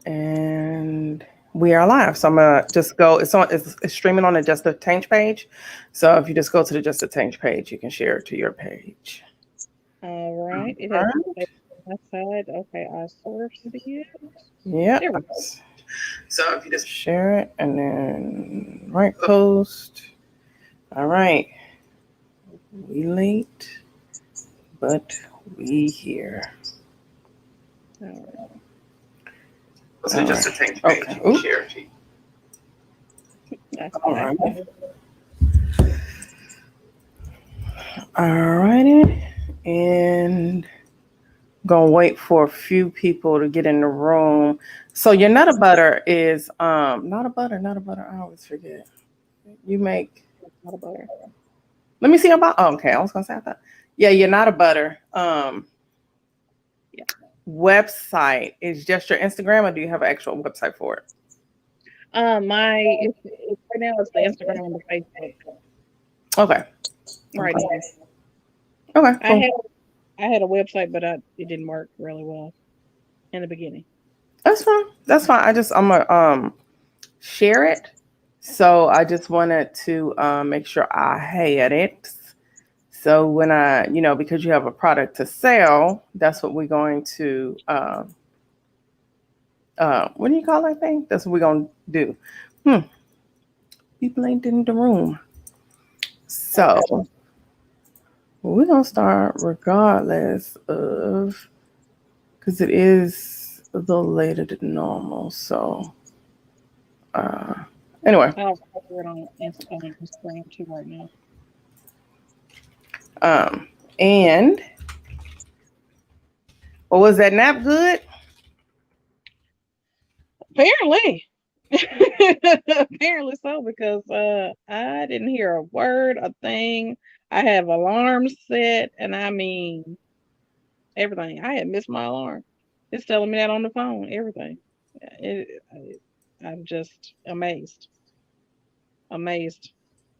And we are live. So I'm gonna just go. It's streaming on the Just a Tange page. So if you just go to the Just a Tange page, you can share it to your page. All right. It All has to right. stay on my side. Okay, I source it. Yeah. There we go. So if you just share it and then right post. All right. We late, but we here. All right. So just a Tange page. Okay. You can share it. That's All fine. right. All righty. And gonna wait for a few people to get in the room. So your Nutter Butter is not a butter. I always forget. You make. Not a butter. Let me see about. Oh, okay, I was gonna say I thought. Yeah, you're not a butter. Yeah. Website is just your Instagram, or do you have an actual website for it? It's right now it's the Instagram and the Facebook. Okay. Right Okay. now. Okay. I Cool. had I had a website, but it didn't work really well in the beginning. That's fine. That's fine. I'm gonna share it. So I just wanted to make sure I had it. So when because you have a product to sell, that's what we're going to, what do you call that thing? That's what we're going to do. Hmm. People ain't in the room. So Okay. we're going to start regardless of, because it is a little later than normal. So, uh, anyway, I'll cover it on Instagram too right now. and what was that nap good? Apparently. Apparently so, because I didn't hear a word, a thing. I have alarms set, and I mean everything. I had missed my alarm. It's telling me that on the phone. Everything. I'm just amazed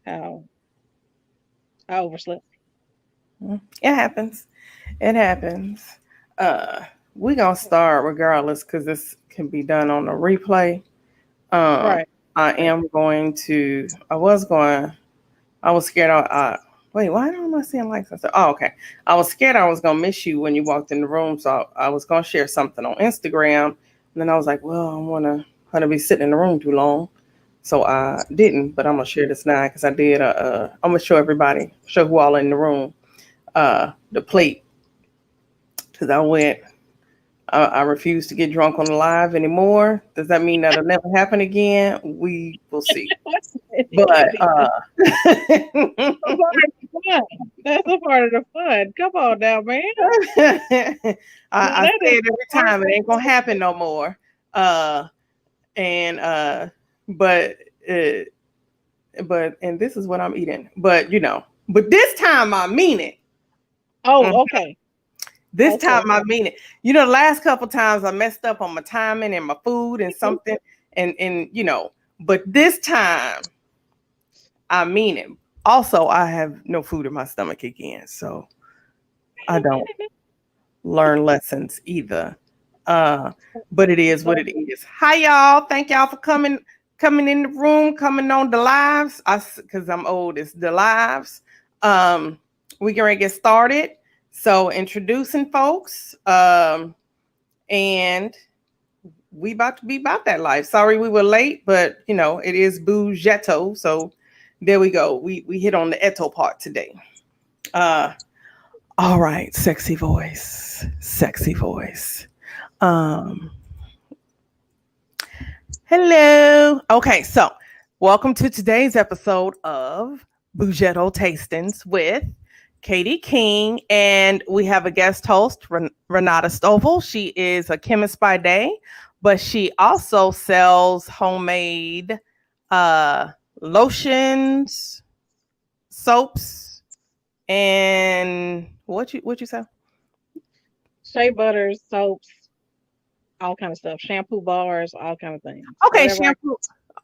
how I overslept. It happens. It happens. Uh, we gonna start regardless because this can be done on a replay. Um, Right, I right. am going to. I was going. I was scared. Wait. Why am I seeing likes? I said, oh, okay. I was scared I was gonna miss you when you walked in the room, so I was gonna share something on Instagram, and then I was like, well, I want her to be sitting in the room too long, so I didn't. But I'm gonna share this now because I did. I'm gonna show everybody, show who all in the room. The plate because I refuse to get drunk on the live anymore. Does that mean that'll never happen again? We will see. But That's a part of the fun. That's a part of the fun. Come on now, man. Now I that say is it the every part time. It ain't gonna happen no more. Uh, and but uh, and this is what I'm eating. But this time I mean it. Oh, okay. This Okay. time I mean it. The last couple times I messed up on my timing and my food and something, and but this time I mean it. Also, I have no food in my stomach again, so I don't learn lessons either. Uh, but it is what So it is. Hi y'all. Thank y'all for coming in the room, coming on the lives. Because I'm old, it's the lives. We gonna get started. So introducing folks. And we about to be about that life. Sorry we were late, but it is Boughetto. So there we go. We hit on the Eto part today. Uh all right, sexy voice. Sexy voice. Um Hello. Okay, so welcome to today's episode of Boughetto Tastings with Katie King, and we have a guest host, Renada Stovall. She is a chemist by day, but she also sells homemade uh, lotions, soaps, and what you sell? shea butters, soaps, all kind of stuff, shampoo bars, all kind of things. Okay, Whatever I shampoo.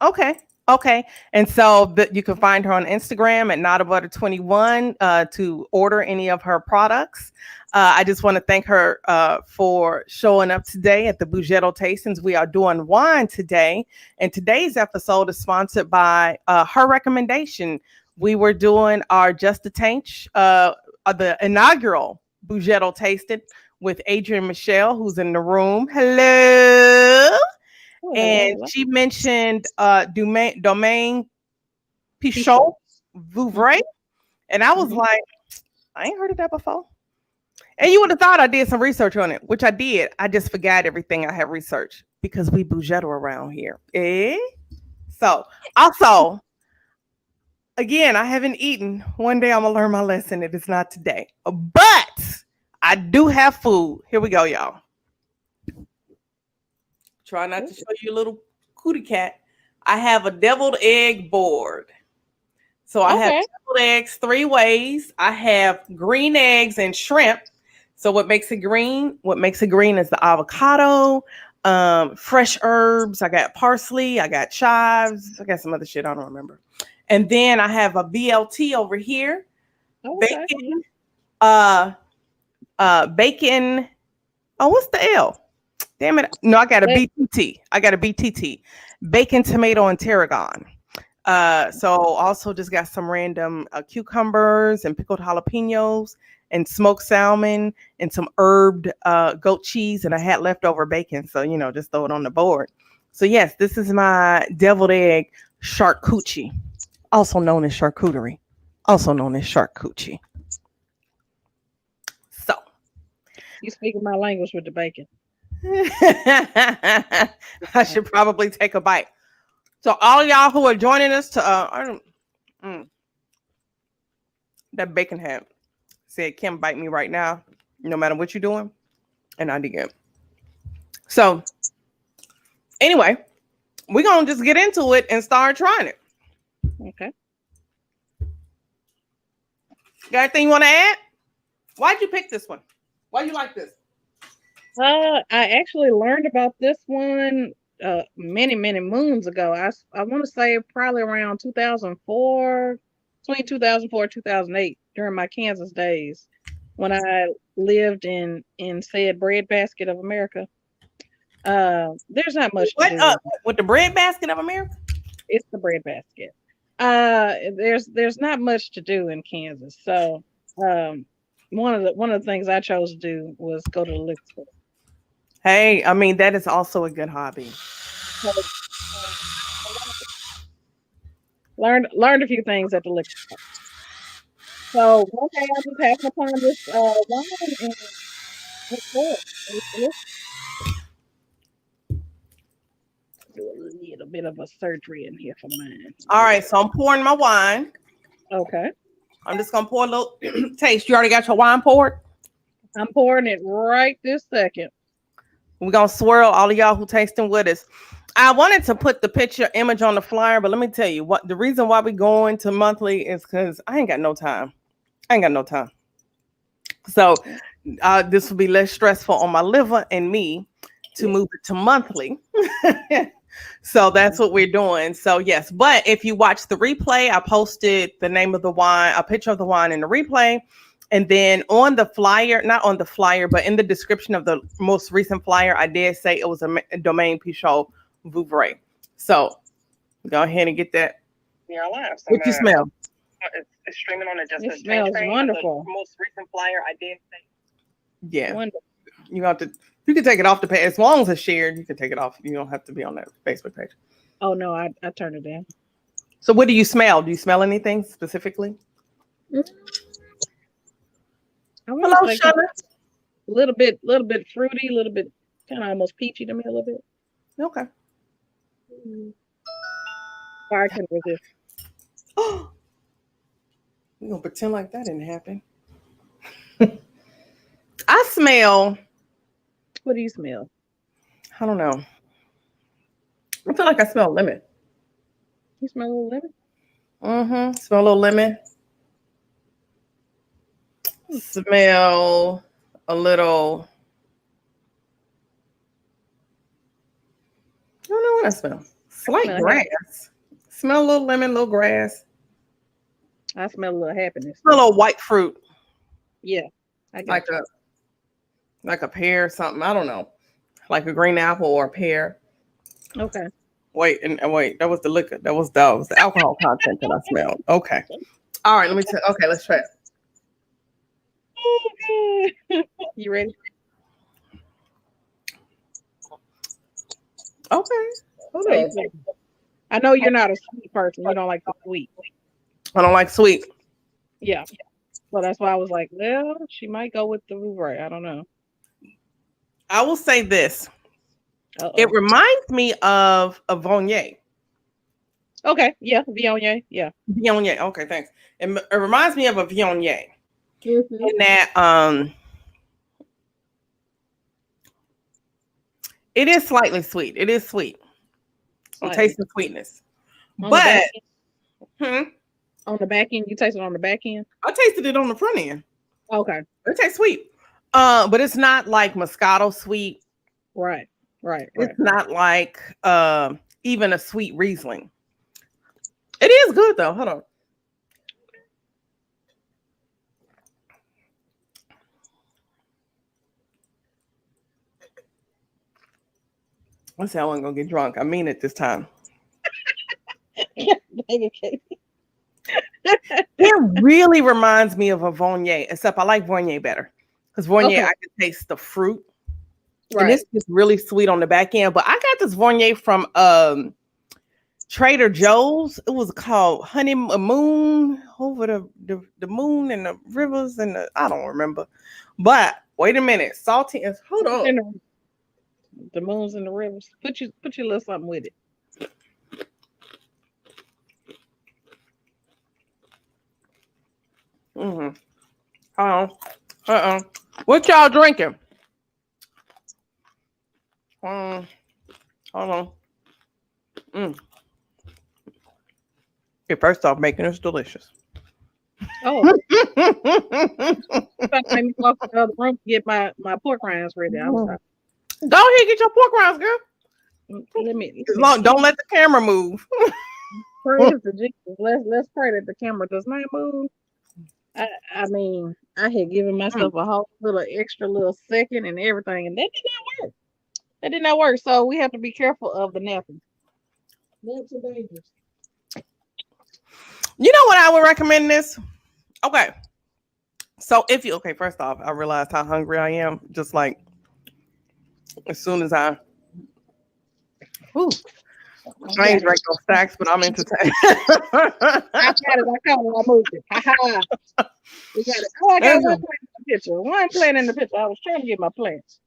Okay, Okay. And so you can find her on Instagram at NotaButter21 to order any of her products. I just want to thank her for showing up today at the Boughetto Tastings. We are doing wine today. And today's episode is sponsored by her recommendation. We were doing our Just a Tainch, the inaugural Boughetto Tasting with Adrienne Michelle, who's in the room. Hello. Oh, And hello. she mentioned domain Pichot Mm-hmm. Vouvray. And I was like, I ain't heard of that before. And you would have thought I did some research on it, which I did. I just forgot everything I had researched because we Boughetto around here. Eh? So also, again, I haven't eaten. One day I'm gonna learn my lesson. It is not today. But I do have food. Here we go, y'all. Try not to show you a little cootie cat. I have a deviled egg board. So I have deviled eggs 3 ways. I have green eggs and shrimp. So what makes it green? What makes it green is the avocado, fresh herbs. I got parsley. I got chives. I got some other shit I don't remember. And then I have a BLT over here. Okay. Bacon. Oh, what's the L? Damn it. No, I got a BTT. I got a BTT. Bacon, tomato, and tarragon. So also just got some random cucumbers and pickled jalapenos and smoked salmon and some herbed goat cheese. And I had leftover bacon. So, just throw it on the board. So yes, this is my deviled egg shark coochie, also known as charcuterie, also known as shark coochie. So. You speaking my language with the bacon. I should probably take a bite. So all y'all who are joining us to that bacon hat said Kim bite me right now, no matter what you're doing, and I did. So anyway, we're gonna just get into it and start trying it. Okay. Got anything you want to add? Why'd you pick this one? Why you like this? I actually learned about this one many moons ago. I want to say probably around 2004, between 2004 and 2008, during my Kansas days, when I lived in said breadbasket of America. There's not much to do with the breadbasket of America. It's the breadbasket. There's not much to do in Kansas, so one of the things I chose to do was go to the liquor store. Hey, I mean, that is also a good hobby. Learned a few things at the liquor store. So one day I was having upon this wine and it's good. Do a little bit of a surgery in here for mine. All right, so I'm pouring my wine. Okay. I'm just gonna pour a little taste. You already got your wine poured? I'm pouring it right this second. We're gonna swirl, all of y'all who tasting with us. I wanted to put the picture image on the flyer, but let me tell you what the reason why we're going to monthly is because I ain't got no time. So this will be less stressful on my liver and me to move it to monthly. So that's what we're doing. So yes, but if you watch the replay, I posted the name of the wine, a picture of the wine in the replay. And then on the flyer, not on the flyer, but in the description of the most recent flyer, I did say it was a domain Pichot Vouvray. So go ahead and get that. Yeah, live. What you smell? It's streaming on it. Just it smells wonderful. The most recent flyer I did say. Yeah. Wonderful. You can take it off the page. As long as it's shared, you can take it off. You don't have to be on that Facebook page. Oh no, I turned it down. So what do you smell? Do you smell anything specifically? Hello, Shanna. A little bit fruity, a little bit kind of almost peachy to me a little bit. Okay. I can resist. We're gonna pretend like that didn't happen. I smell. What do you smell? I don't know. I feel like I smell lemon. You smell a little lemon? Mm-hmm. Smell a little lemon. Smell a little. I don't know what I smell. Slight grass. Smell a little lemon, little grass. I smell a little happiness. Smell a little white fruit. Yeah, I got Like a pear or something. I don't know. Like a green apple or a pear. Okay. Wait, wait, that was the liquor. That was the alcohol content that I smelled. Okay. All right, let me tell. Okay, let's try it. You ready? Okay. Hold How you on. feel? I know you're not a sweet person. You don't like the sweet. I don't like sweet. Yeah. So that's why I was like, well, she might go with the Vouvray. I don't know. I will say this. Uh-oh. It reminds me of a Viognier. Okay. Yeah. Viognier. Yeah. Viognier. Okay, thanks. It reminds me of a Viognier. Mm-hmm. In that it is slightly sweet. It is sweet. I'm tasting sweetness. On But on the back end, you taste it on the back end? I tasted it on the front end. Okay. It tastes sweet. But it's not like Moscato sweet. Right. It's not like even a sweet Riesling. It is good though. Hold on. I said I wasn't gonna get drunk. I mean it this time. It really reminds me of a Viognier, except I like Viognier better. Because Viognier, I can taste the fruit. Right. And it's just really sweet on the back end. But I got this Viognier from Trader Joe's. It was called Honey Moon, over the moon and the rivers and I don't remember. But wait a minute. Salty and hold on. The moons and the rivers. Put your little something with it. What y'all drinking? Hold on. Okay, first off, making is delicious. Oh. I made me walk to the other room to get my pork rinds ready. Go ahead, get your pork rinds, girl. Don't let the camera move. Praise to Jesus. Let's pray that the camera does not move. I mean, I had given myself a whole little extra little second and everything, and that did not work. That did not work. So we have to be careful of the napping. Naps are dangerous. You know what I would recommend this? Okay. So first off, I realized how hungry I am. Just like as soon as I ain't drank no stacks, but I'm entertained. I got it. I moved it. We got it. Oh, I got one plant in the picture. One plant in the picture. I was trying to get my plants.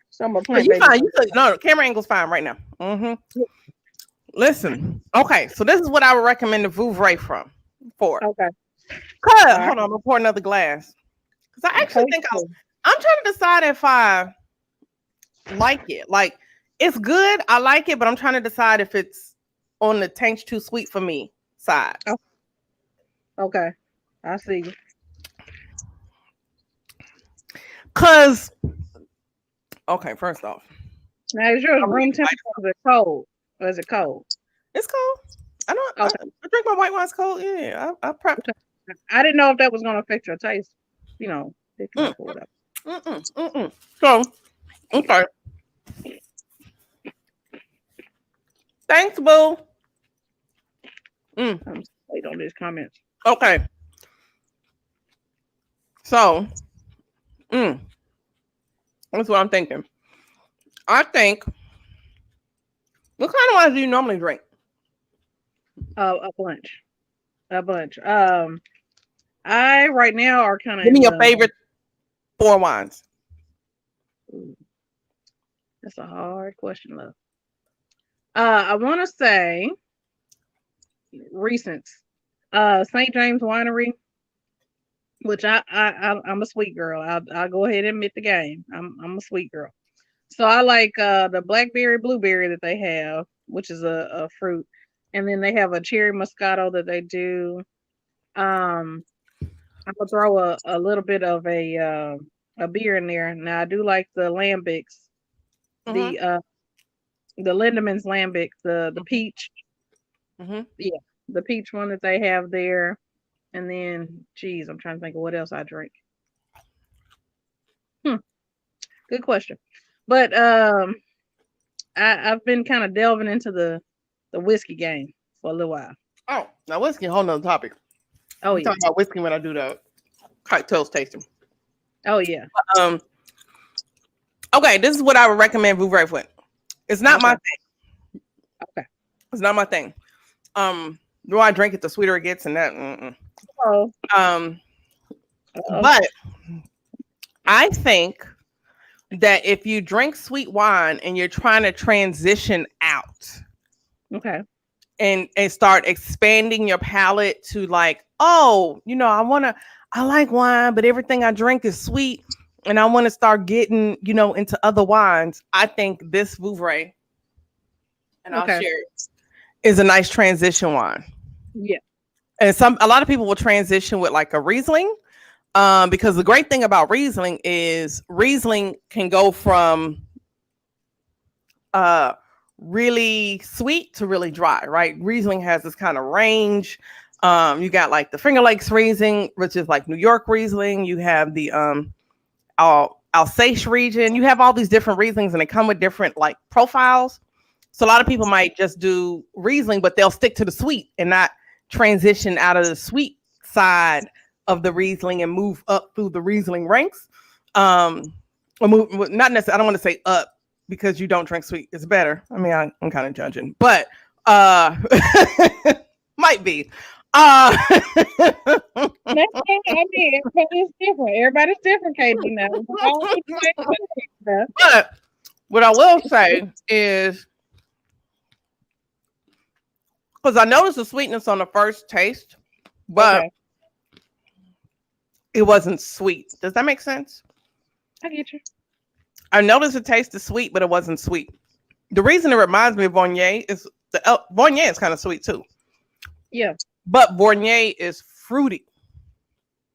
So my plant. You fine. No, the camera angle's fine right now. Mm-hmm. Listen. Okay, so this is what I would recommend the Vouvray for. Okay. Hold on, I'm gonna pour another glass. Because I actually think I'm trying to decide if I like it. Like, it's good. I like it, but I'm trying to decide if it's on the tank's too sweet for me side. Okay. I see. Cause first off. Now is yours room temperature or is it cold? Or is it cold? It's cold. I drink my white wines cold. Yeah. I prep. I didn't know if that was gonna affect your taste. You know, So, okay. Thanks, boo. I'm late on these comments. Okay. So, that's what I'm thinking. I think, what kind of wines do you normally drink? A bunch. I right now are kind of. Give me your favorite 4 wines. That's a hard question, love. I want to say recent St. James Winery, which I'm a sweet girl. I'll go ahead and admit the game. I'm a sweet girl. So I like the blackberry blueberry that they have, which is a fruit, and then they have a cherry moscato that they do. I'm gonna throw a little bit of a beer in there. Now I do like the lambics, the Lindemann's lambic, the peach, Mm-hmm. The peach one that they have there. And then, geez, I'm trying to think of what else I drink. Good question. But I've been kind of delving into the whiskey game for a little while. Oh, now whiskey, whole nother topic. Oh I'm yeah. talking about whiskey when I do the cocktails tasting. Oh yeah. Okay, this is what I would recommend Vouvray with. It's not my thing. Okay. It's not my thing. The more I drink it, the sweeter it gets, and that. Mm-mm. Oh. But I think that if you drink sweet wine and you're trying to transition out, Okay. and start expanding your palate to like, oh, I like wine, but everything I drink is sweet, and I want to start getting, into other wines. I think this Vouvray, and I'll share it, is a nice transition wine. Yeah. And a lot of people will transition with like a Riesling, because the great thing about Riesling is Riesling can go from really sweet to really dry, right? Riesling has this kind of range. You got like the Finger Lakes Riesling, which is like New York Riesling. You have the Alsace region. You have all these different Rieslings, and they come with different like profiles. So a lot of people might just do Riesling, but they'll stick to the sweet and not transition out of the sweet side of the Riesling and move up through the Riesling ranks. Or move, not necessarily, I don't want to say up, because you don't drink sweet. It's better. I mean, I'm kind of judging, but might be. I mean, everybody's different. Everybody's different, KB. Now, but what I will say is, because I noticed the sweetness on the first taste, but it wasn't sweet. Does that make sense? I get you. I noticed the taste is sweet, but it wasn't sweet. The reason it reminds me of Viognier is Viognier is kind of sweet too. Yeah. But Viognier is fruity.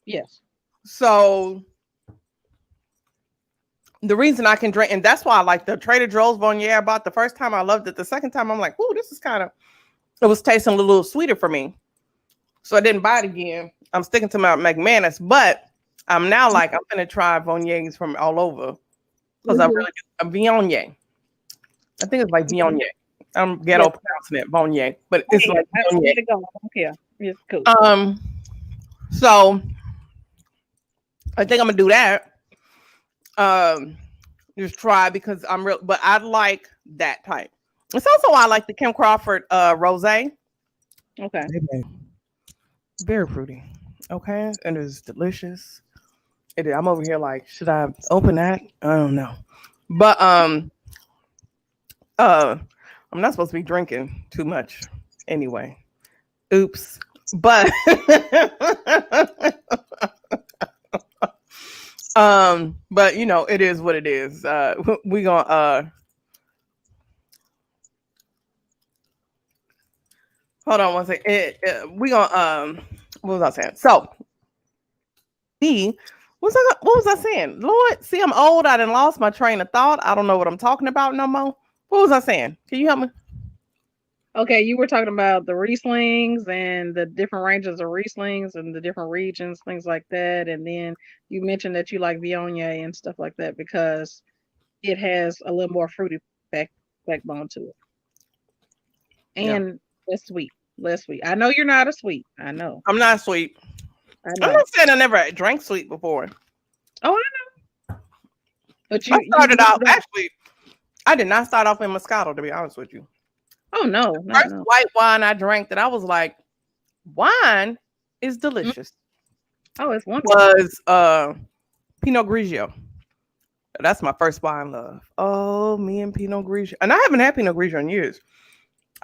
Yes. So the reason I can drink, and that's why I like the Trader Joe's Viognier I bought the first time. I loved it. The second time, I'm like, ooh, this is it was tasting a little sweeter for me. So I didn't buy it again. I'm sticking to my McManus, but I'm now like, I'm going to try Viogniers from all over. Because I really do. Viognier. I think it's like Viognier. I'm ghetto pronouncing it, Viognier. But it's like Viognier. Yeah, it's cool. So I think I'm going to do that. Just try, because but I like that type. It's also why I like the Kim Crawford rosé. Okay. Very fruity. Okay. And it's delicious. It is. I'm over here like, should I open that? I don't know. But I'm not supposed to be drinking too much anyway. Oops. But but it is what it is. We gonna hold on one second. We gonna what was I saying? So what was I saying? Lord, see, I'm old. I done lost my train of thought. I don't know what I'm talking about no more. What was I saying? Can you help me? Okay, you were talking about the Rieslings and the different ranges of Rieslings and the different regions, things like that. And then you mentioned that you like Viognier and stuff like that because it has a little more fruity backbone to it. And less sweet. I know you're not a sweet. I know. I'm not sweet. I'm not saying I never drank sweet before. Oh, I know. But I started out, actually, I did not start off in Moscato, to be honest with you. Oh, no. The first white wine I drank that I was like, wine is delicious. Oh, it's wonderful. Was Pinot Grigio. That's my first wine love. Oh, me and Pinot Grigio. And I haven't had Pinot Grigio in years.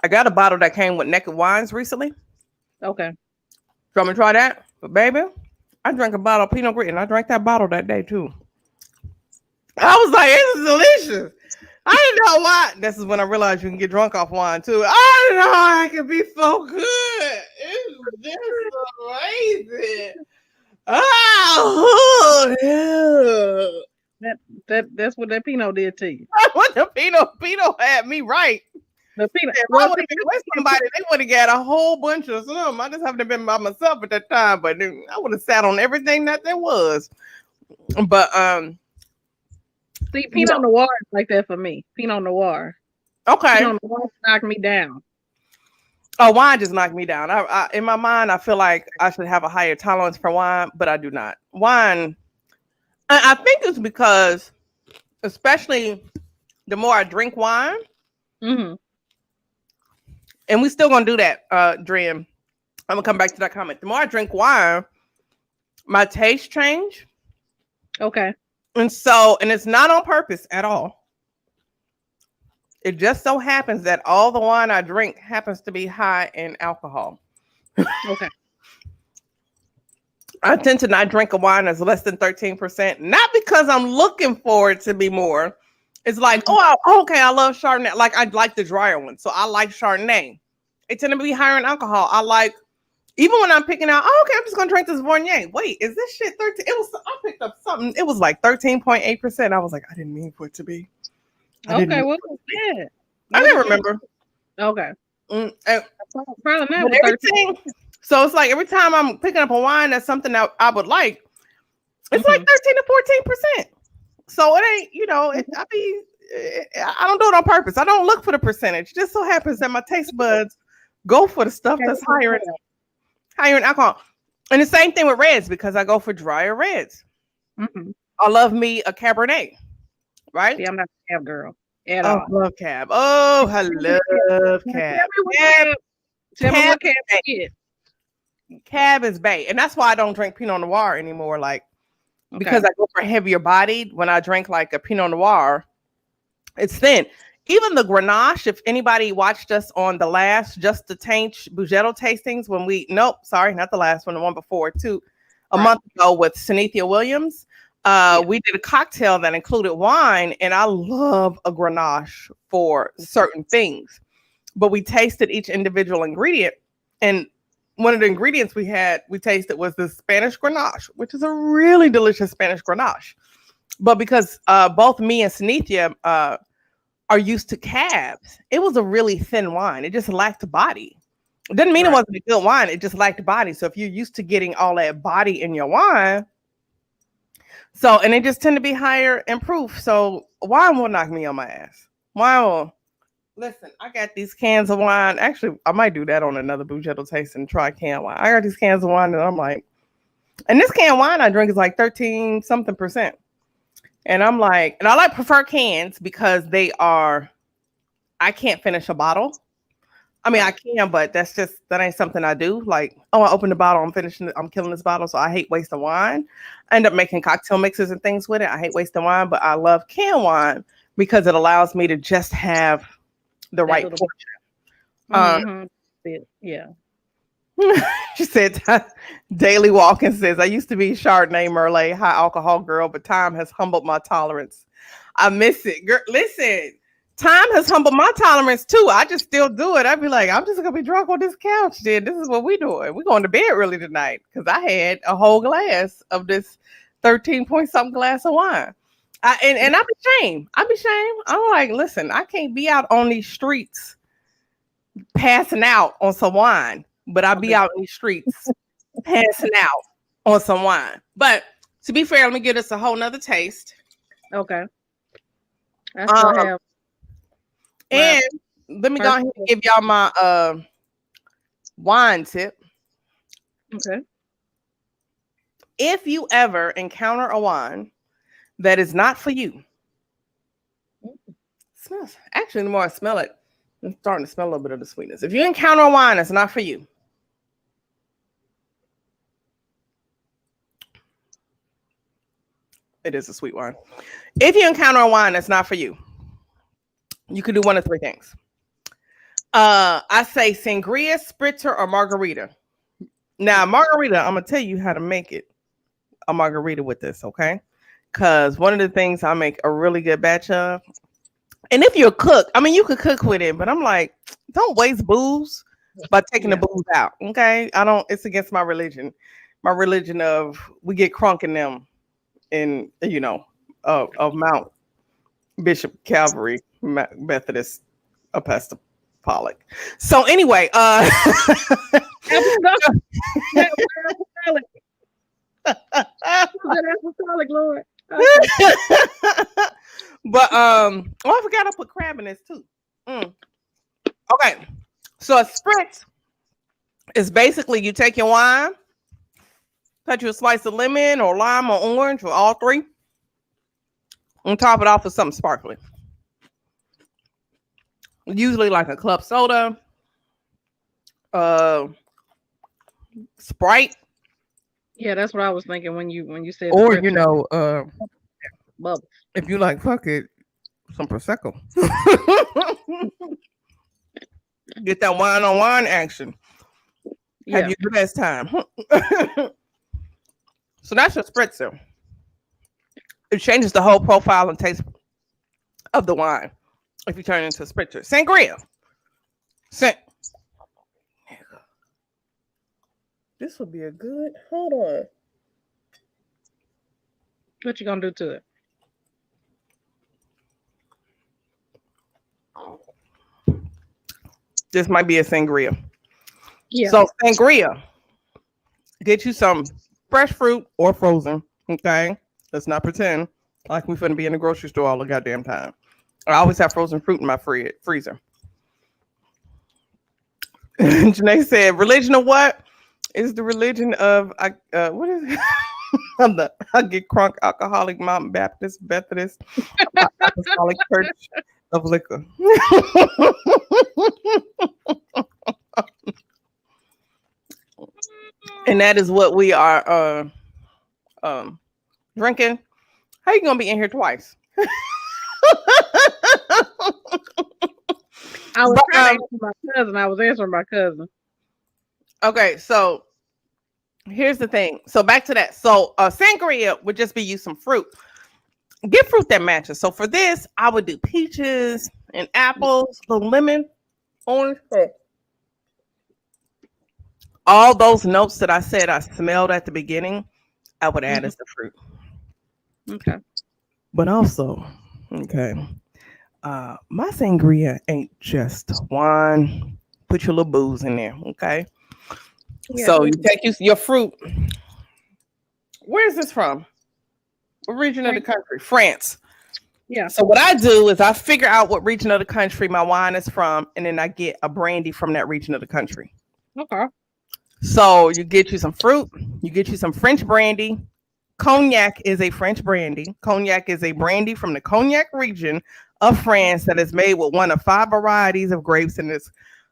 I got a bottle that came with Naked Wines recently. Okay. So I'm going to try that. But baby, I drank a bottle of Pinot Grigio, and I drank that bottle that day too. I was like, this is delicious. I didn't know why. This is when I realized you can get drunk off wine too. I didn't know I could be so good. It's just amazing. Oh, yeah. That's what that Pinot did to you. What the Pinot had me right. The peanut. If I Well, would have been with somebody, they would have got a whole bunch of some. I just happened to been by myself at that time, but then I would have sat on everything that there was. But see, Pinot Noir is like that for me. Pinot Noir. okay. Pinot Noir knocked me down. Oh, wine just knocked me down. I in my mind, I feel like I should have a higher tolerance for wine, but I do not. Wine, I think it's because, especially the more I drink wine, Mm-hmm. and we still gonna do that, Dream. I'm gonna come back to that comment. The more I drink wine, my taste change. Okay. And it's not on purpose at all. It just so happens that all the wine I drink happens to be high in alcohol. Okay. I tend to not drink a wine that's less than 13%, not because I'm looking for it to be more. It's like, okay, I love Chardonnay. Like, I like the drier one. So I like Chardonnay. It tend to be higher in alcohol. I like, even when I'm picking out, okay, I'm just going to drink this Viognier. Wait, is this shit 13? I picked up something. It was like 13.8%. I was like, I didn't mean for it to be. Okay, what was that? I didn't remember. Okay. And, Probably not. but everything, so it's like every time I'm picking up a wine that's something that I would like, it's like 13 to 14%. So it ain't, I don't do it on purpose. I don't look for the percentage. It just so happens that my taste buds go for the stuff that's higher in alcohol. And the same thing with reds, because I go for drier reds. Mm-hmm. I love me a Cabernet, right? Yeah, I'm not a cab girl at all. I love Cab. Oh, I love Cab. Tell me what Cab is. Cab is bae, and that's why I don't drink Pinot Noir anymore. Like, because I go for heavier bodied. When I drink like a Pinot Noir, it's thin. Even the Grenache, if anybody watched us on the last Just the Taint Boughetto tastings, sorry, not the last one, the one before, a month ago with Synethia Williams, we did a cocktail that included wine, and I love a Grenache for certain things. But we tasted each individual ingredient, and one of the ingredients we tasted was the Spanish Grenache, which is a really delicious Spanish Grenache. But because both me and Synethia are used to cabs, it was a really thin wine. It just lacked body. It doesn't mean it wasn't a good wine. It just lacked body. So if you're used to getting all that body in your wine, and they just tend to be higher in proof. So wine will knock me on my ass. Wine will. Listen, I got these cans of wine. Actually, I might do that on another Boughetto taste and try canned wine. I got these cans of wine and I'm like, and this canned wine I drink is like 13 something percent. And I'm like, and I prefer cans because I can't finish a bottle. I mean, I can, but that ain't something I do. Like, I open the bottle, I'm killing this bottle. So I hate wasting wine. I end up making cocktail mixes and things with it. I hate wasting wine, but I love canned wine because it allows me to just have the right portion. Yeah. She said, Daily Walking says, I used to be Chardonnay Merlot high alcohol girl, but time has humbled my tolerance. I miss it. Girl, listen, time has humbled my tolerance too. I just still do it. I'd be like, I'm just gonna be drunk on this couch. Then this is what we doing. We're going to bed early tonight because I had a whole glass of this 13 point something glass of wine. And I be ashamed. I'm like, listen, I can't be out on these streets passing out on some wine, but I'll be out in these streets passing out on some wine. But to be fair, let me give this a whole nother taste. Okay. I still have. And let me go ahead and give y'all my wine tip. Okay. If you ever encounter a wine that is not for you, smells. Actually, the more I smell it, I'm starting to smell a little bit of the sweetness. If you encounter a wine that's not for you, it is a sweet wine. If you encounter a wine that's not for you, you can do one of three things. I say sangria, spritzer, or margarita. Now, margarita, I'm gonna tell you how to make it a margarita with this, okay? Because one of the things I make a really good batch of, and if you're a cook, I mean, you could cook with it, but I'm like, don't waste booze by taking the booze out, okay? It's against my religion. My religion of we get crunk in them in, of Mount Bishop Calvary Methodist Episcopal alcoholic. So anyway, Apostolic. Apostolic, Lord. Okay. but I forgot I put crab in this too. Okay, so a spritz is basically you take your wine, cut you a slice of lemon or lime or orange or all three, and top it off with something sparkling. Usually like a club soda, Sprite, Yeah, that's what I was thinking when you said. or spritz. Bubbles. if you like, fuck it, some prosecco. Get that wine on wine action. Yeah. Have you the best time? So that's your spritzer. It changes the whole profile and taste of the wine if you turn it into a spritzer. Sangria. This would be a good. Hold on. What you gonna do to it? This might be a sangria. Yeah. So sangria. Get you some fresh fruit or frozen. Okay. Let's not pretend like we finna be in the grocery store all the goddamn time. I always have frozen fruit in my freezer. Janae said, religion of what? Is the religion of what is it? I get crunk alcoholic Mountain Baptist Methodist Apostolic Church of Liquor. And that is what we are drinking. How you gonna be in here twice? I was trying to answer my cousin. I was answering my cousin. Okay, so here's the thing. So back to that. So sangria would just be use some fruit. Get fruit that matches. So for this, I would do peaches and apples, the lemon, orange. All those notes that I said I smelled at the beginning, I would add as the fruit. Okay. But also, okay, my sangria ain't just wine. Put your little booze in there, okay? Yeah. So you take your fruit. Where is this from? What region of the country? France. Yeah. So what I do is I figure out what region of the country my wine is from, and then I get a brandy from that region of the country. Okay. So you get you some fruit, you get you some French brandy. Cognac is a French brandy. Cognac is a brandy from the Cognac region of France that is made with one of 5 varieties of grapes, and it's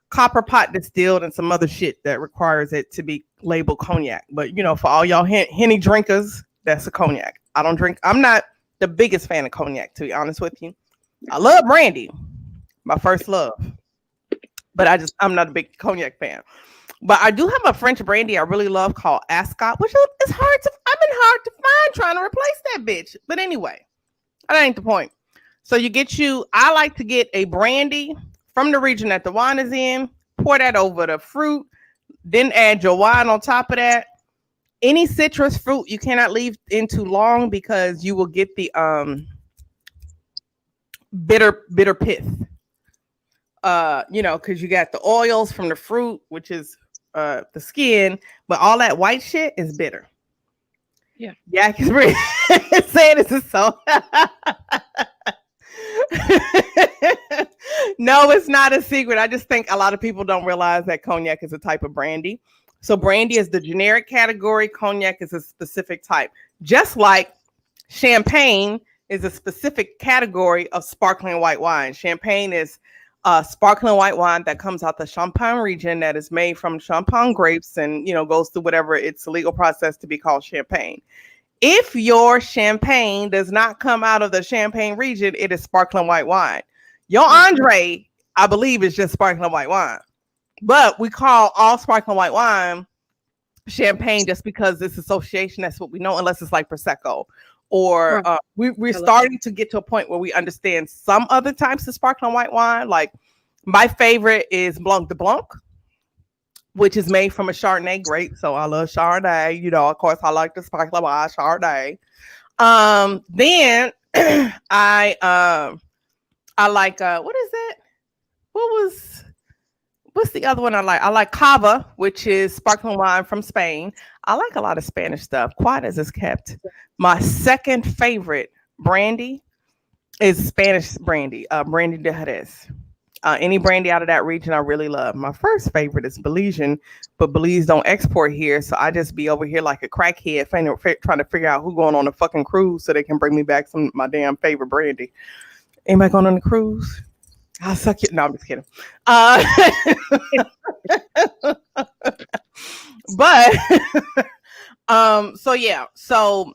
copper pot distilled and some other shit that requires it to be labeled cognac. But for all y'all Henny drinkers, that's a cognac. I'm not the biggest fan of cognac, to be honest with you. I love brandy, my first love, but I'm not a big cognac fan. But I do have a French brandy I really love called Ascot, which is hard to find trying to replace that bitch. But anyway, that ain't the point. So I like to get a brandy from the region that the wine is in, pour that over the fruit, then add your wine on top of that. Any citrus fruit you cannot leave in too long because you will get the bitter pith. Because you got the oils from the fruit, which is the skin, but all that white shit is bitter. Yeah. Yeah, saying this is so. No, it's not a secret. I just think a lot of people don't realize that cognac is a type of brandy. So brandy is the generic category. Cognac is a specific type. Just like champagne is a specific category of sparkling white wine. Champagne is sparkling white wine that comes out the Champagne region that is made from Champagne grapes and, goes through whatever its legal process to be called champagne. If your champagne does not come out of the Champagne region, it is sparkling white wine. Your Andre, I believe, is just sparkling white wine. But we call all sparkling white wine champagne just because this association, that's what we know, unless it's like Prosecco. Or we're starting to get to a point where we understand some other types of sparkling white wine. Like my favorite is Blanc de Blanc, which is made from a Chardonnay grape. So I love Chardonnay. Of course, I like the sparkling wine Chardonnay. Then I like what is that? What was what's the other one I like? I like cava, which is sparkling wine from Spain. I like a lot of Spanish stuff. Quiet as it's kept. My second favorite brandy is Spanish brandy, brandy de Jerez. Any brandy out of that region, I really love. My first favorite is Belizean, but Belize don't export here, so I just be over here like a crackhead, trying to figure out who going on a fucking cruise so they can bring me back some of my damn favorite brandy. Anybody going on the cruise? I'll suck it. No, I'm just kidding. But so yeah, so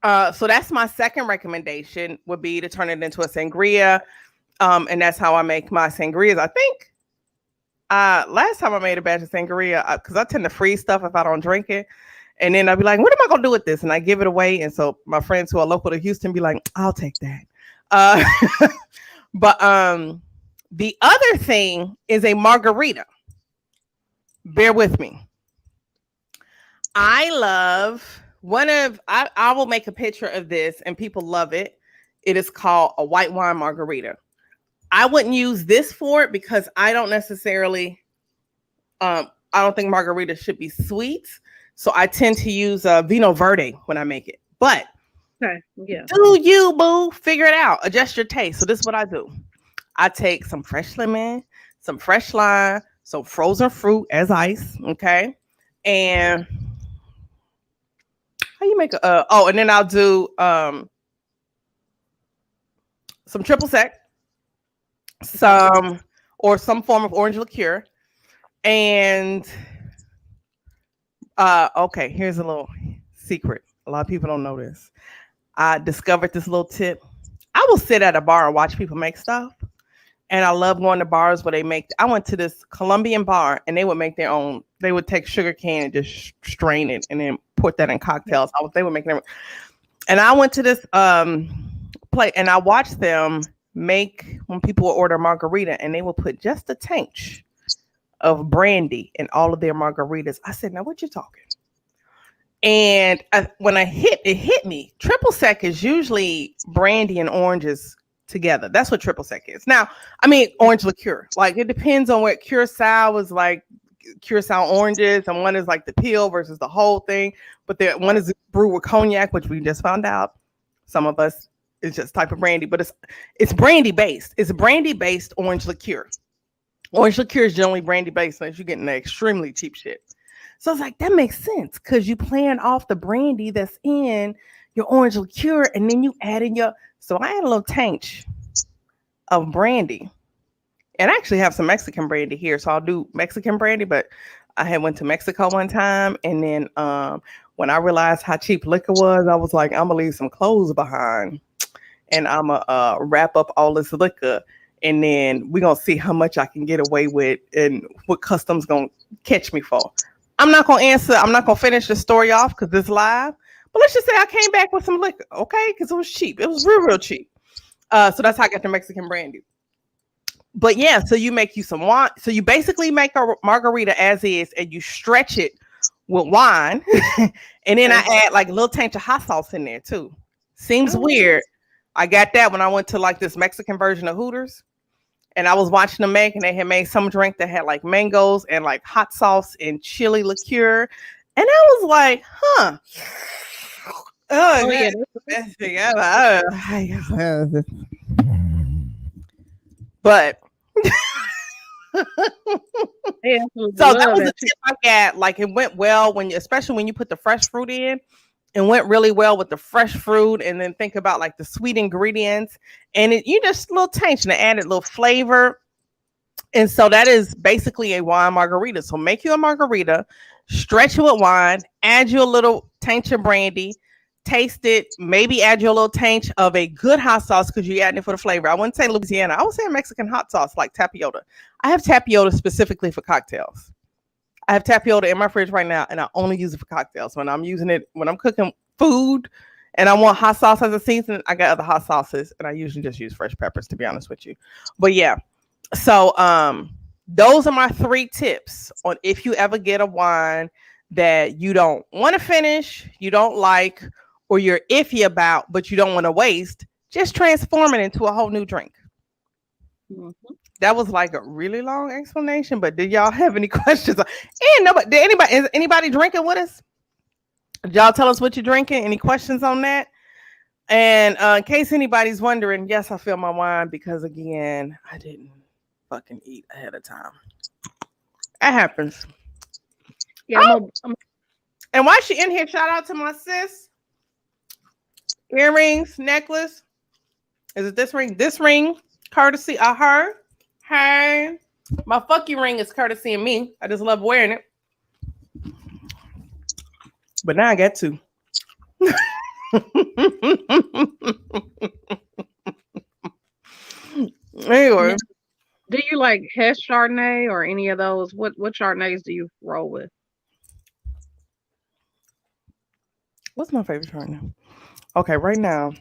that's my second recommendation would be to turn it into a sangria. And that's how I make my sangrias. I think last time I made a batch of sangria, because I tend to freeze stuff if I don't drink it. And then I'll be like, what am I going to do with this? And I give it away. And so my friends who are local to Houston be like, I'll take that. But the other thing is a margarita. Bear with me. I love I will make a picture of this and people love it. It is called a white wine margarita. I wouldn't use this for it because I don't necessarily, I don't think margarita should be sweet. So I tend to use Vino Verde when I make it. But Okay. Yeah. do you, boo, figure it out. Adjust your taste. So this is what I do. I take some fresh lemon, some fresh lime, some frozen fruit as ice. Okay. And how you make and then I'll do some triple sec, some form of orange liqueur, and okay, here's a little secret. A lot of people don't know this. I discovered this little tip. I will sit at a bar and watch people make stuff, and I love going to bars where they make. I went to this Colombian bar, and they would make their own. They would take sugar cane and just strain it, and then put that in cocktails. They were making it, and I went to this plate, and I watched them make when people would order margarita, and they would put just a tinge of brandy in all of their margaritas. I said, "Now what you talking?" And when it hit me. Triple sec is usually brandy and oranges together. That's what triple sec is. Now, I mean, orange liqueur. Like it depends on what curacao is like. Curacao oranges, and one is like the peel versus the whole thing. But one is brewed with cognac, which we just found out. Some of us it's just type of brandy, but it's brandy based. It's brandy based orange liqueur. Orange liqueur is generally brandy based unless you're getting the extremely cheap shit. So I was like, that makes sense because you playing off the brandy that's in your orange liqueur, and then you add in your. So I add a little tinge of brandy, and I actually have some Mexican brandy here, so I'll do Mexican brandy. But I had went to Mexico one time, and then when I realized how cheap liquor was, I was like, I'm gonna leave some clothes behind, and I'm gonna wrap up all this liquor, and then we're gonna see how much I can get away with, and what customs gonna catch me for. I'm not gonna finish the story off because it's live. But let's just say I came back with some liquor, okay? Because it was cheap. It was real cheap. So that's how I got the Mexican brandy. But yeah, so you make you some wine. So you basically make a margarita as is, and you stretch it with wine. And then I add like a little tinge of hot sauce in there too. Seems weird. I got that when I went to like this Mexican version of Hooters. And I was watching them make, and they had made some drink that had like mangoes and like hot sauce and chili liqueur. And I was like, huh. Oh, yeah. But so that was a tip I got. Like it went well especially when you put the fresh fruit in. It went really well with the fresh fruit, and then think about like the sweet ingredients, and you just a little tinge and added a little flavor. And so that is basically a wine margarita. So make you a margarita, stretch it with wine, add you a little tinge of brandy, taste it, maybe add you a little tinge of a good hot sauce because you're adding it for the flavor. I wouldn't say Louisiana. I would say a Mexican hot sauce like tapioca. I have tapioca specifically for cocktails. I have tapioca in my fridge right now, and I only use it for cocktails. When I'm using it, when I'm cooking food and I want hot sauce as a season, I got other hot sauces, and I usually just use fresh peppers, to be honest with you. But yeah, so those are my 3 tips on if you ever get a wine that you don't want to finish, you don't like, or you're iffy about, but you don't want to waste, just transform it into a whole new drink. Mm-hmm. that was like a really long explanation. But did y'all have any questions? And nobody, is anybody drinking with us? Did y'all tell us what you're drinking? Any questions on that? And in case anybody's wondering, yes, I feel my wine because again, I didn't fucking eat ahead of time. That happens. Yeah, And while she in here, shout out to my sis. Earrings, necklace. Is it this ring? This ring, courtesy of her. Hey, my fuck you ring is courtesy of me. I just love wearing it. But now I got to. Anyway. Do you like Hess Chardonnay or any of those? What Chardonnays do you roll with? What's my favorite Chardonnay? Okay, right now,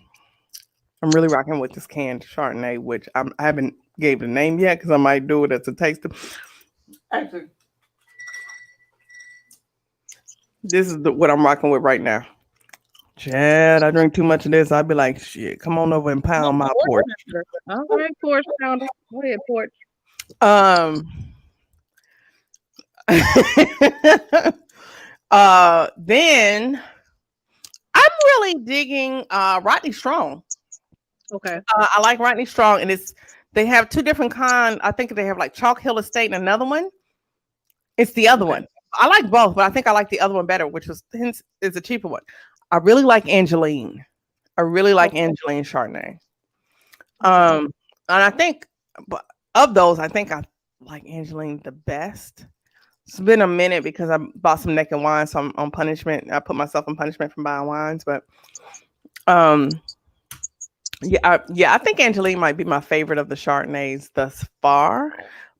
I'm really rocking with this canned Chardonnay, which I haven't gave the name yet because I might do it as a taster. Actually, this is what I'm rocking with right now. Chad, I drink too much of this. I'd be like, shit, come on over and pound my porch. All right, porch pounder. Go ahead, porch. Then I'm really digging Rodney Strong. Okay. I like Rodney Strong, and they have two different kinds. I think they have like Chalk Hill Estate and another one. It's the other one. I like both, but I think I like the other one better, which is a cheaper one. I really like Angeline. I really like Angeline Chardonnay. And I think of those, I think I like Angeline the best. It's been a minute because I bought some Naked Wine, so I'm on punishment. I put myself on punishment from buying wines, but I think Angeline might be my favorite of the Chardonnays thus far.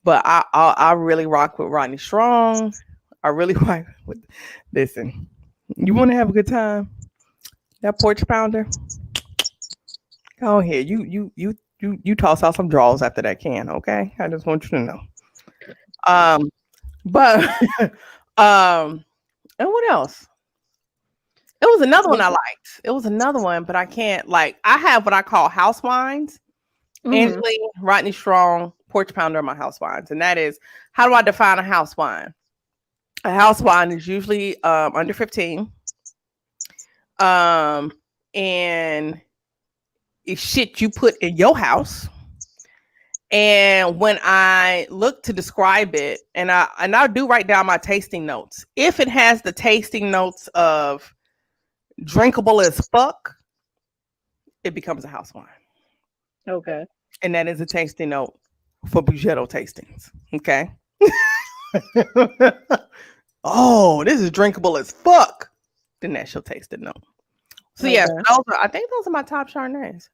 But I really rock with Rodney Strong. I really rock with. Listen, you want to have a good time? That porch pounder. Go ahead. You toss out some draws after that can, okay? I just want you to know. But and what else? It was another one I liked. It was another one, but I can't I have what I call house wines. Angeline, Rodney Strong, porch pounder are my house wines. And that is, how do I define a house wine? A house wine is usually under 15. And it's shit you put in your house. And when I look to describe it, and I do write down my tasting notes. If it has the tasting notes of drinkable as fuck, it becomes a house wine. Okay. And that is a tasting note for Boughetto tastings. Okay. Oh, this is drinkable as fuck. Then that's your tasting note. So yes, I think those are my top Chardonnays.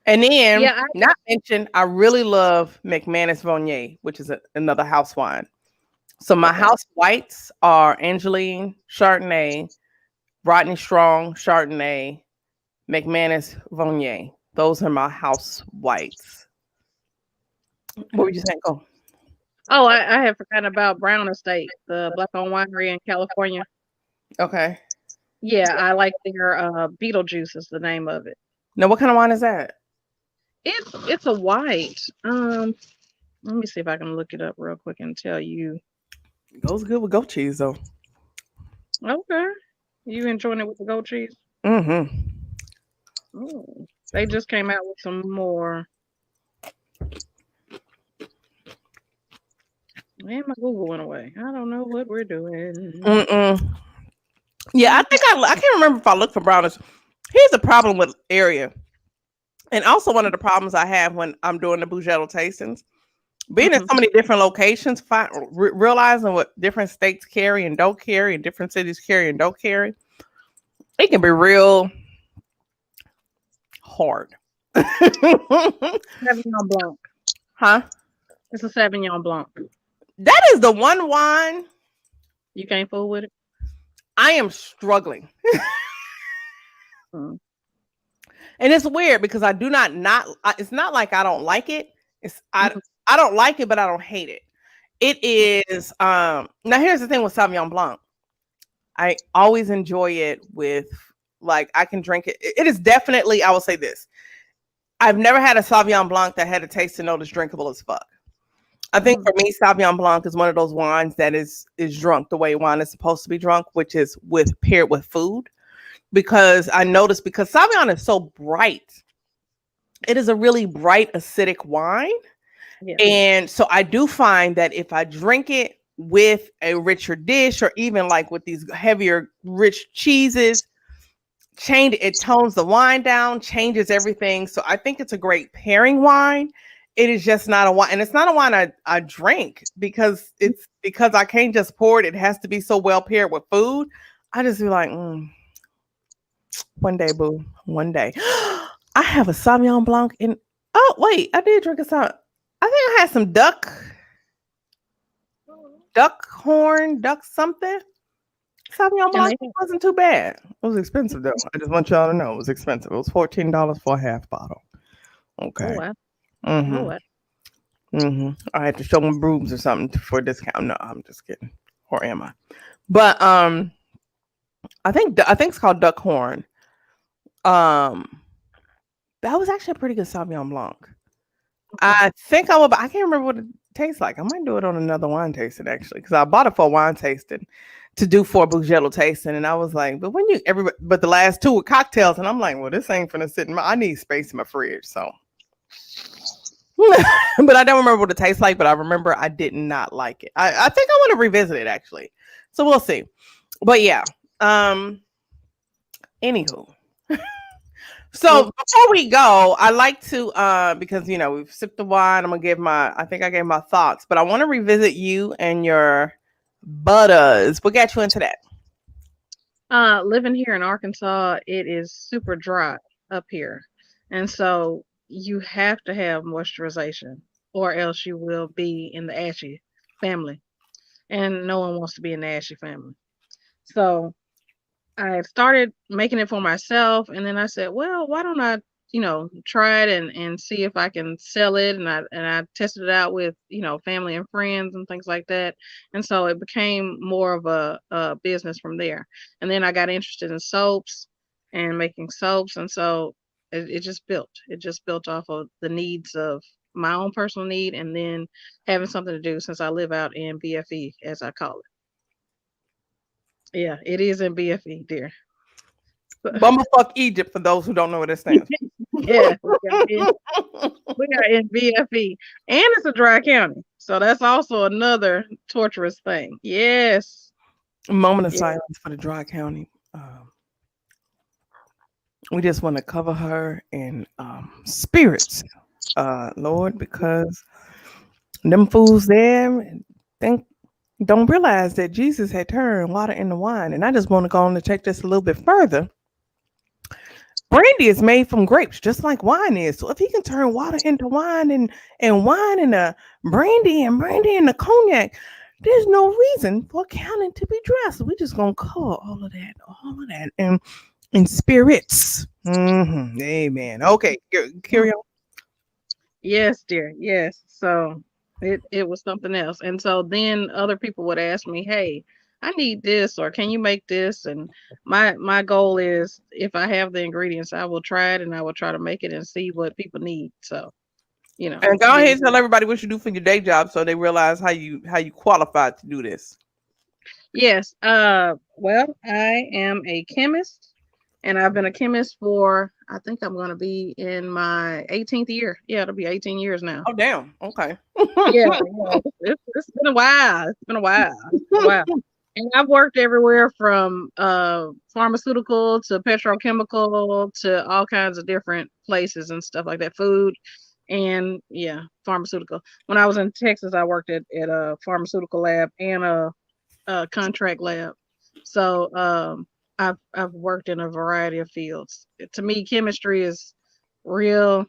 And then, not mentioned, I really love McManus Vonier, which is another house wine. So my house whites are Angeline Chardonnay, Rodney Strong Chardonnay, McManus Vonier. Those are my house whites. What would you think? Oh, I have forgotten about Brown Estate, the black-owned winery in California. Okay. Yeah, I like their Beetlejuice is the name of it. Now, what kind of wine is that? It's a white. Let me see if I can look it up real quick and tell you. It goes good with goat cheese, though. Okay. You enjoying it with the goat cheese? Mm-hmm. Oh, they just came out with some more. And my Google went away. I don't know what we're doing. Yeah, I think I can't remember if I looked for brownish. Here's the problem with area. And also one of the problems I have when I'm doing the Boughetto tastings, being in so many different locations, realizing what different states carry and don't carry, and different cities carry and don't carry, it can be real hard. Sauvignon Blanc. Huh? It's a Sauvignon Blanc. That is the one wine. You can't fool with it? I am struggling. And it's weird because I do not it's not like I don't like it. I don't like it, but I don't hate it. It is now here's the thing with Sauvignon Blanc. I always enjoy it with I can drink it. It is definitely, I will say this. I've never had a Sauvignon Blanc that had a taste and note that's drinkable as fuck. I think for me, Sauvignon Blanc is one of those wines that is drunk the way wine is supposed to be drunk, which is paired with food. Because I noticed because Sauvignon is so bright, it is a really bright acidic wine. Yeah. And so I do find that if I drink it with a richer dish or even like with these heavier, rich cheeses, it tones the wine down, changes everything. So I think it's a great pairing wine. It is just not a wine, and it's not a wine I drink because I can't just pour it. It has to be so well paired with food. I just be like, one day, boo, one day. I have a Sauvignon Blanc in. Oh wait, I did drink a Sauvignon. I think I had some duck something. Sauvignon Blanc wasn't too bad. It was expensive though. I just want y'all to know it was expensive. It was $14 for a half bottle. Okay. Oh, wow. Mm-hmm. Oh, wow. Mm-hmm. I had to show them brooms or something for a discount. No, I'm just kidding. Or am I? But I think it's called Duckhorn. That was actually a pretty good Sauvignon Blanc. I think I will, but I can't remember what it tastes like. I might do it on another wine tasting actually, because I bought it for a wine tasting to do for a Boughetto tasting, and I was like, but the last two were cocktails, and I'm like, well, this ain't finna sit in I need space in my fridge, so. But I don't remember what it tastes like, but I remember I did not like it. I think I want to revisit it actually, so we'll see. But yeah, anywho. So before we go, I like to because we've sipped the wine. I gave my thoughts, but I want to revisit you and your butters. What got you into that? Living here in Arkansas, it is super dry up here, and so you have to have moisturization, or else you will be in the ashy family, and no one wants to be in the ashy family. So I started making it for myself, and then I said, well, why don't I, try it and see if I can sell it. And I tested it out with, family and friends and things like that. And so it became more of a business from there. And then I got interested in soaps and making soaps. And so it just built. It just built off of the needs of my own personal need, and then having something to do since I live out in BFE, as I call it. Yeah, it is in BFE, dear. Bumblefuck Egypt, for those who don't know what it stands for. Yeah, we are in BFE, and it's a dry county, so that's also another torturous thing. Yes. A moment of silence for the dry county. We just want to cover her in spirits, Lord, because them fools there don't realize that Jesus had turned water into wine. And I just want to go on to check this a little bit further. Brandy is made from grapes, just like wine is. So if he can turn water into wine and wine into brandy and brandy into cognac, there's no reason for accounting to be dry. So we're just going to cover all of that in spirits. Mm-hmm. Amen. Okay, carry on. Yes, dear. Yes. So it was something else. And so then other people would ask me, hey, I need this, or can you make this? And my goal is, if I have the ingredients, I will try it, and I will try to make it and see what people need. So, And go ahead and tell everybody what you do for your day job, so they realize how you qualified to do this. Yes. Well, I am a chemist, and I've been a chemist for, I think I'm going to be in my 18th year. Yeah, it'll be 18 years now. Oh, damn. Okay. Yeah. It's been a while. It's been a while. And I've worked everywhere from pharmaceutical to petrochemical to all kinds of different places and stuff like that. Food and pharmaceutical. When I was in Texas, I worked at a pharmaceutical lab and a contract lab. So I've worked in a variety of fields. To me, chemistry is real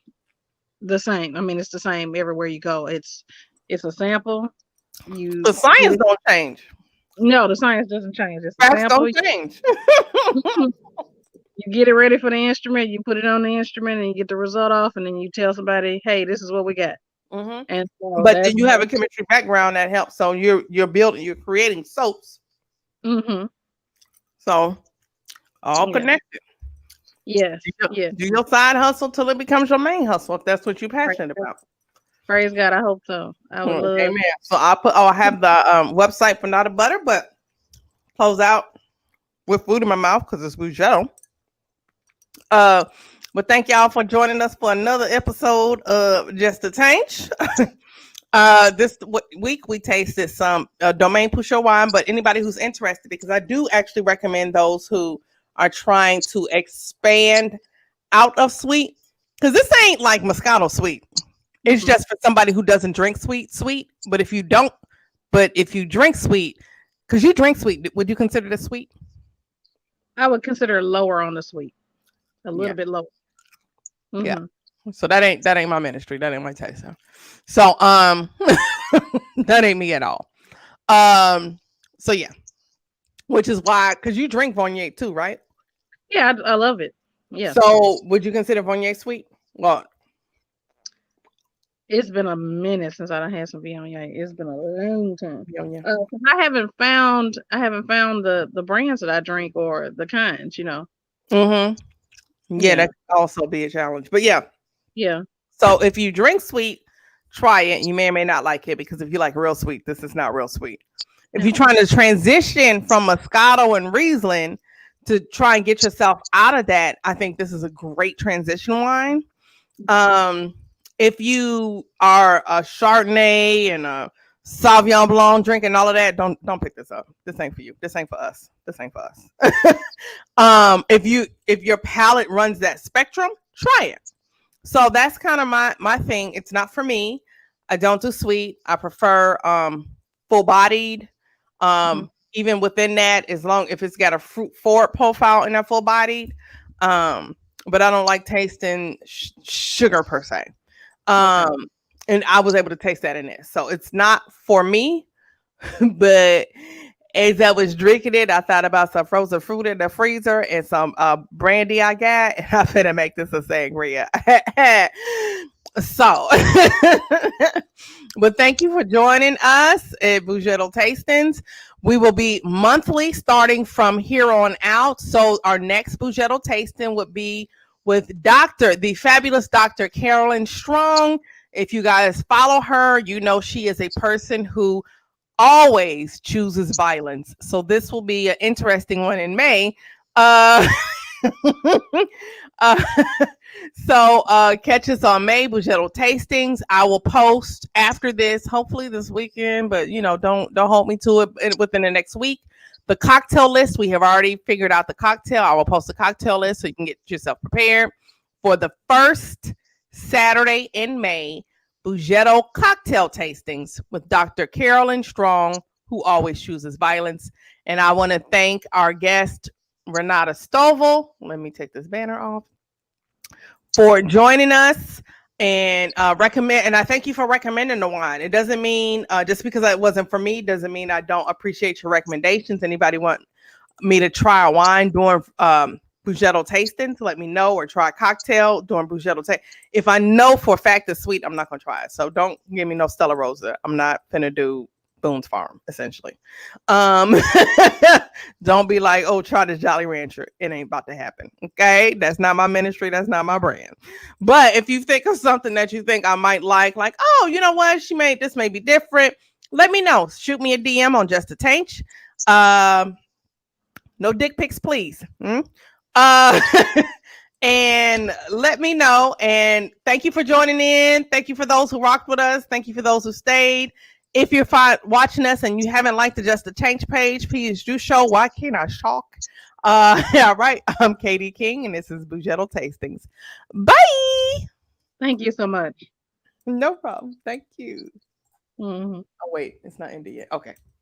the same. I mean, it's the same everywhere you go. It's a sample. The science don't change. No, the science doesn't change. It's Facts don't change. You get it ready for the instrument, you put it on the instrument, and you get the result off, and then you tell somebody, hey, this is what we got. Mm-hmm. And so but then you have a chemistry background that helps. So you're creating soaps. Mm-hmm. So all connected. Yes, Do your, yes. do your side hustle till it becomes your main hustle if that's what you're passionate about. Praise God. I hope so. I would love. Amen. So I'll have the website for Not a Butter, but close out with food in my mouth because it's Boughetto. But thank y'all for joining us for another episode of Just a Tainch. This week we tasted some Domaine Pusher wine, but anybody who's interested, because I do actually recommend those who are trying to expand out of sweet, because this ain't like Moscato sweet. It's just for somebody who doesn't drink sweet. But if you drink sweet, because you drink sweet, would you consider this sweet? I would consider lower on the sweet, a little Yeah. bit lower. Yeah. So that ain't my ministry. That ain't my taste. So that ain't me at all. So yeah, which is why, because you drink Vouvray too, right? Yeah, I love it. Yeah. So would you consider Vouvray sweet? Well, it's been a minute since I done had some Viognier. It's been a long time. Viognier. 'Cause I haven't found the brands that I drink or the kinds, you know. Mm-hmm. Yeah, that could also be a challenge. But yeah. Yeah. So if you drink sweet, try it. You may or may not like it, because if you like real sweet, this is not real sweet. If you're trying to transition from Moscato and Riesling to try and get yourself out of that, I think this is a great transition wine. If you are a Chardonnay and a Sauvignon Blanc drink and all of that, don't pick this up. This ain't for you. This ain't for us. This ain't for us. If your palate runs that spectrum, try it. So that's kind of my thing. It's not for me. I don't do sweet. I prefer full bodied. Even within that, as long if it's got a fruit forward profile in that full bodied. But I don't like tasting sugar per se. And I was able to taste that in this. So it's not for me. But as I was drinking it, I thought about some frozen fruit in the freezer and some brandy I got, and I finna make this a sangria. So, but thank you for joining us at Boughetto Tastings. We will be monthly starting from here on out. So our next Boughetto tasting would be with the fabulous Dr. Carolyn Strong. If you guys follow her, you know she is a person who always chooses violence. So this will be an interesting one in May. So catch us on May Boughetto Tastings. I will post after this, hopefully this weekend, but don't hold me to it within the next week. The cocktail list, we have already figured out the cocktail. I will post the cocktail list so you can get yourself prepared for the first Saturday in May. Boughetto cocktail tastings with Dr. Carolyn Strong, who always chooses violence. And I want to thank our guest, Renada Stovall. Let me take this banner off, for joining us and recommend. And I thank you for recommending the wine. It doesn't mean just because it wasn't for me, doesn't mean I don't appreciate your recommendations. Anybody want me to try a wine during Boughetto tastings, let me know, or try a cocktail during Boughetto tasting. If I know for a fact it's sweet, I'm not gonna try it. So don't give me no Stella Rosa. I'm not finna do Boone's Farm, essentially. Don't be like, oh, try the Jolly Rancher. It ain't about to happen. Okay, that's not my ministry. That's not my brand. But if you think of something that you think I might like, oh, you know what, this may be different. Let me know. Shoot me a DM on Just a Tainch. No dick pics, please. And let me know. And thank you for joining in. Thank you for those who rocked with us. Thank you for those who stayed. If you're watching us and you haven't liked the Just a Tainch page, please do show. Why can't I shock? Yeah, right. I'm Katie King, and this is Boughetto Tastings. Bye. Thank you so much. No problem. Thank you. Mm-hmm. Oh wait, it's not ended yet. Okay.